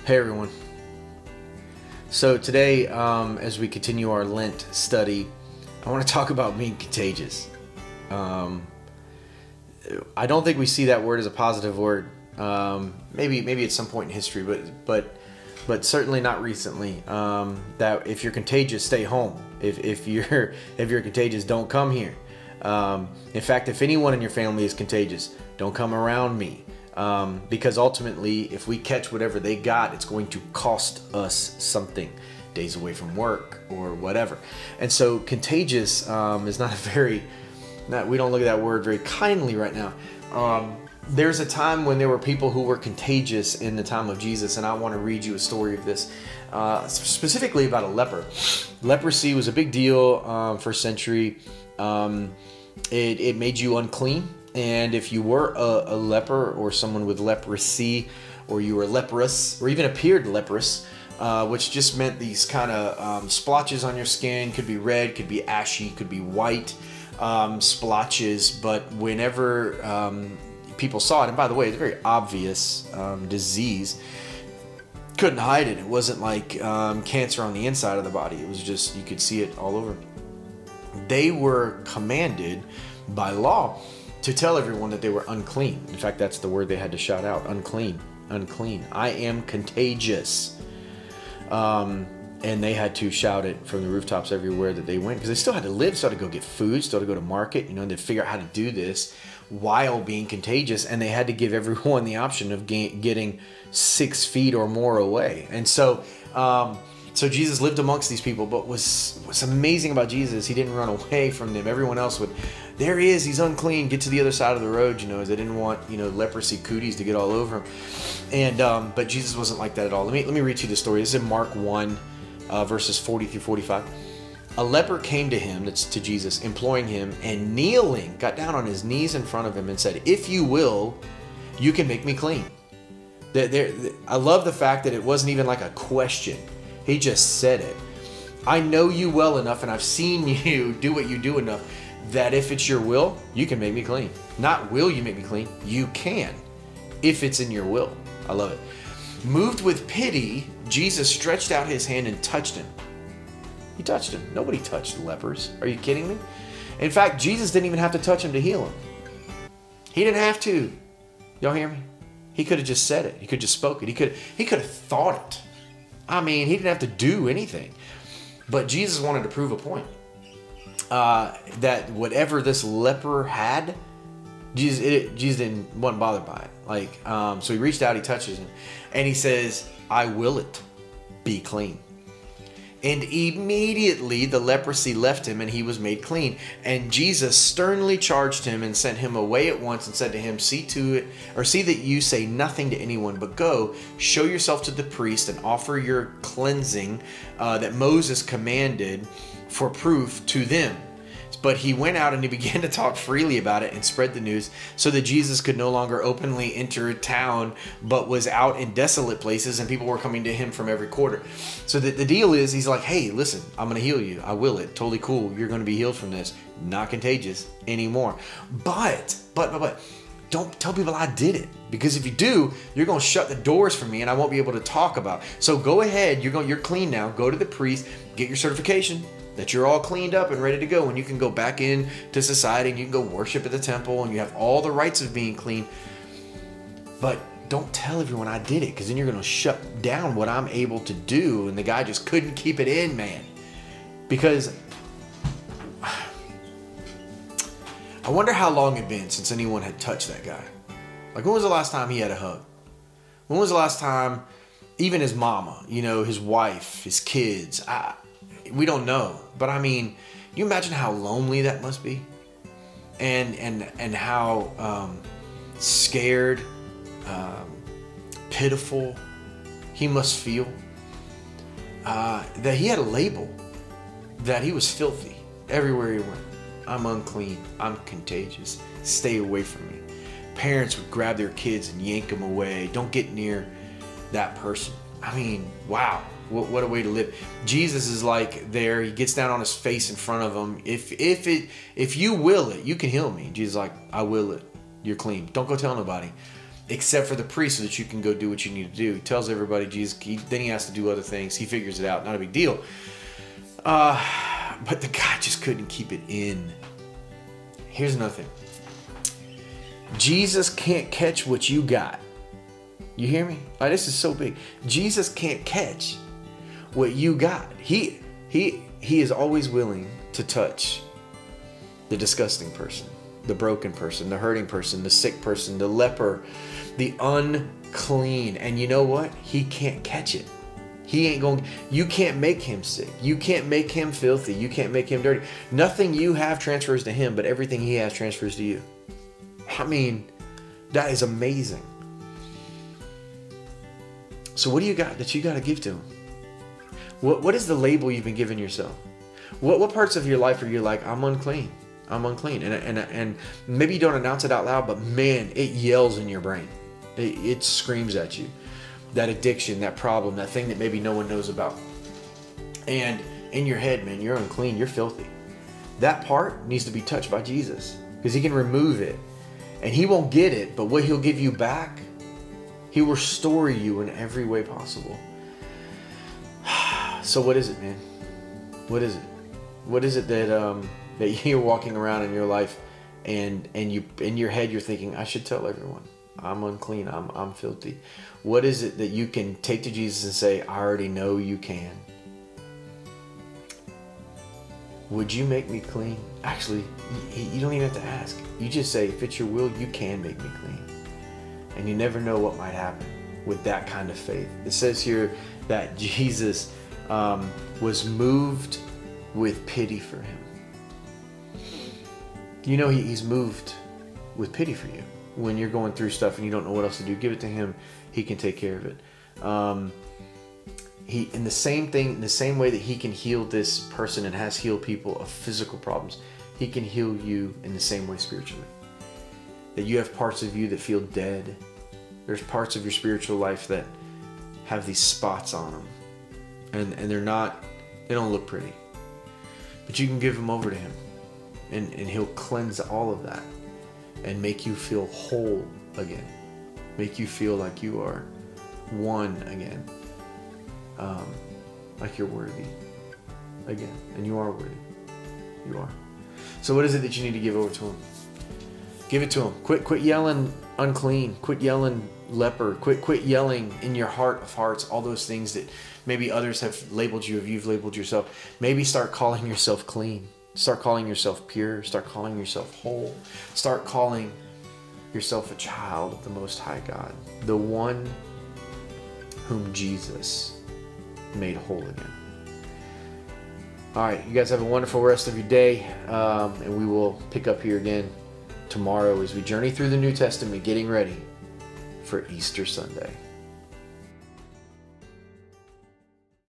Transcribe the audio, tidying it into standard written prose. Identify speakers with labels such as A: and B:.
A: Hey everyone. So today, as we continue our Lent study, I want to talk about being contagious. I don't think we see that word as a positive word. Maybe at some point in history, but certainly not recently. That if you're contagious, stay home. If you're contagious, don't come here. In fact, if anyone in your family is contagious, don't come around me. Because ultimately, if we catch whatever they got, it's going to cost us something, days away from work or whatever. And so contagious is not we don't look at that word very kindly right now. There's a time when there were people who were contagious in the time of Jesus, and I want to read you a story of this, specifically about a leper. Leprosy was a big deal first century. It made you unclean. And if you were a leper or someone with leprosy, or you were leprous, or even appeared leprous, which just meant these kind of splotches on your skin, could be red, could be ashy, could be white splotches. But whenever people saw it, and by the way, it's a very obvious disease, couldn't hide it. It wasn't like cancer on the inside of the body. It was just, you could see it all over. They were commanded by law to tell everyone that they were unclean. In fact, that's the word they had to shout out: unclean, unclean. I am contagious. And they had to shout it from the rooftops everywhere that they went, because they still had to live, still had to go get food, still had to go to market, and they figure out how to do this while being contagious. And they had to give everyone the option of getting 6 feet or more away. And so Jesus lived amongst these people, but what's amazing about Jesus, he didn't run away from them. Everyone else would, there he is, he's unclean, get to the other side of the road, as they didn't want, leprosy cooties to get all over him. And but Jesus wasn't like that at all. Let me read you the story. This is in Mark 1, verses 40 through 45. A leper came to him, that's to Jesus, imploring him, and kneeling, got down on his knees in front of him and said, "If you will, you can make me clean." I love the fact that it wasn't even like a question. He just said it. I know you well enough, and I've seen you do what you do enough, that if it's your will, you can make me clean. Not will you make me clean, you can, if it's in your will. I love it. Moved with pity, Jesus stretched out his hand and touched him. He touched him. Nobody touched lepers. Are you kidding me? In fact, Jesus didn't even have to touch him to heal him. He didn't have to. Y'all hear me? He could have just said it. He could have just spoke it. He could have thought it. I mean, he didn't have to do anything. But Jesus wanted to prove a point. That whatever this leper had, Jesus wasn't bothered by it. So he reached out, he touches him, and he says, "I will it, be clean." And immediately the leprosy left him, and he was made clean. And Jesus sternly charged him and sent him away at once, and said to him, see that you say nothing to anyone, but go, show yourself to the priest, and offer your cleansing that Moses commanded for proof to them. But he went out and he began to talk freely about it and spread the news, so that Jesus could no longer openly enter town, but was out in desolate places, and people were coming to him from every quarter. So the deal is, he's like, hey, listen, I'm going to heal you. I will it. Totally cool. You're going to be healed from this. Not contagious anymore. But don't tell people I did it, because if you do, you're going to shut the doors for me, and I won't be able to talk about it. So go ahead. You're clean now. Go to the priest, get your certification that you're all cleaned up and ready to go, and you can go back into society, and you can go worship at the temple, and you have all the rights of being clean. But don't tell everyone I did it, because then you're going to shut down what I'm able to do. And the guy just couldn't keep it in, man. Because I wonder how long it had been since anyone had touched that guy. Like, when was the last time he had a hug? When was the last time even his mama, his wife, his kids, we don't know. But I mean, you imagine how lonely that must be, and how scared, pitiful he must feel, that he had a label, that he was filthy everywhere he went. I'm unclean. I'm contagious. Stay away from me. Parents would grab their kids and yank them away. Don't get near that person. I mean, wow. What a way to live. Jesus is like there. He gets down on his face in front of him. If you will it, you can heal me. Jesus is like, I will it. You're clean. Don't go tell nobody. except for the priest, so that you can go do what you need to do. He tells everybody Jesus. Then he has to do other things. He figures it out. Not a big deal. But the guy just couldn't keep it in. Here's another thing. Jesus can't catch what you got. You hear me? This is so big. Jesus can't catch what you got. He is always willing to touch the disgusting person, the broken person, the hurting person, the sick person, the leper, the unclean. And you know what? He can't catch it. He ain't going. You can't make him sick. You can't make him filthy. You can't make him dirty. Nothing you have transfers to him, but everything he has transfers to you. I mean, that is amazing. So what do you got that you got to give to him? What is the label you've been giving yourself? What parts of your life are you like, I'm unclean? I'm unclean. And maybe you don't announce it out loud, but man, it yells in your brain. It screams at you. That addiction, that problem, that thing that maybe no one knows about. And in your head, man, you're unclean, you're filthy. That part needs to be touched by Jesus, because he can remove it. And he won't get it, but what he'll give you back, he will restore you in every way possible. So what is it, man? What is it? What is it that you're walking around in your life, and you in your head you're thinking, I should tell everyone I'm unclean, I'm filthy. What is it that you can take to Jesus and say, I already know you can? Would you make me clean? Actually, you don't even have to ask. You just say, if it's your will, you can make me clean. And you never know what might happen with that kind of faith. It says here that Jesus was moved with pity for him. You know, he's moved with pity for you. When you're going through stuff and you don't know what else to do, give it to him. He can take care of it. In the same way that he can heal this person and has healed people of physical problems, he can heal you in the same way spiritually. That you have parts of you that feel dead. There's parts of your spiritual life that have these spots on them, and they don't look pretty. But you can give them over to him, and he'll cleanse all of that and make you feel whole again. Make you feel like you are one again. Like you're worthy again. And you are worthy. You are. So what is it that you need to give over to him? Give it to him. Quit yelling unclean. Quit yelling leper. Quit yelling in your heart of hearts all those things that maybe others have labeled you, or you've labeled yourself. Maybe start calling yourself clean. Start calling yourself pure. Start calling yourself whole. Start calling yourself a child of the Most High God, the one whom Jesus made whole again. All right, you guys have a wonderful rest of your day, and we will pick up here again tomorrow as we journey through the New Testament, getting ready for Easter Sunday.